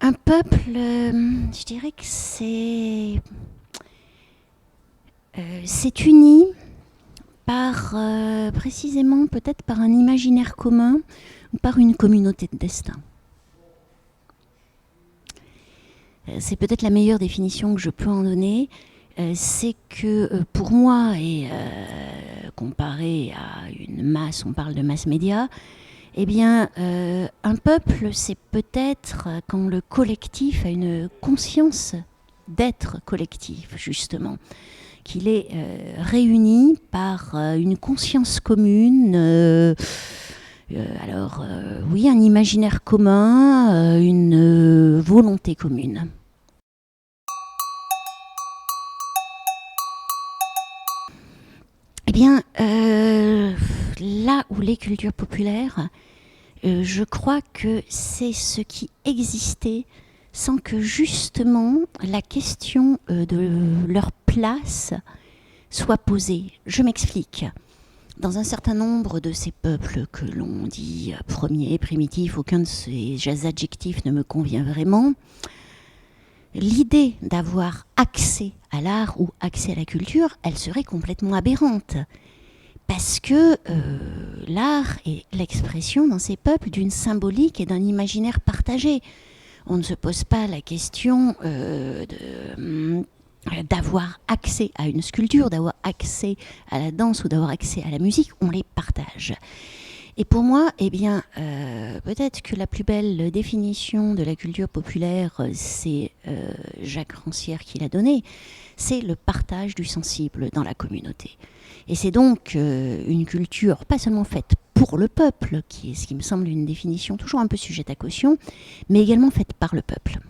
Un peuple, je dirais que c'est uni par, précisément peut-être par un imaginaire commun ou par une communauté de destin. C'est peut-être la meilleure définition que je peux en donner. C'est que pour moi, et comparé à une masse, on parle de masse média, eh bien, un peuple, c'est peut-être quand le collectif a une conscience d'être collectif, justement, qu'il est réuni par une conscience commune, oui, un imaginaire commun, une volonté commune. Eh bien, là où les cultures populaires, je crois que c'est ce qui existait sans que justement la question de leur place soit posée. Je m'explique. Dans un certain nombre de ces peuples que l'on dit premiers, primitifs, aucun de ces adjectifs ne me convient vraiment, l'idée d'avoir accès à l'art ou accès à la culture, elle serait complètement aberrante. Parce que l'art est l'expression dans ces peuples d'une symbolique et d'un imaginaire partagé. On ne se pose pas la question d'avoir accès à une sculpture, d'avoir accès à la danse ou d'avoir accès à la musique, on les partage. Et pour moi, eh bien, peut-être que la plus belle définition de la culture populaire, c'est Jacques Rancière qui l'a donnée, c'est le partage du sensible dans la communauté. Et c'est donc une culture pas seulement faite pour le peuple, qui est ce qui me semble une définition toujours un peu sujette à caution, mais également faite par le peuple.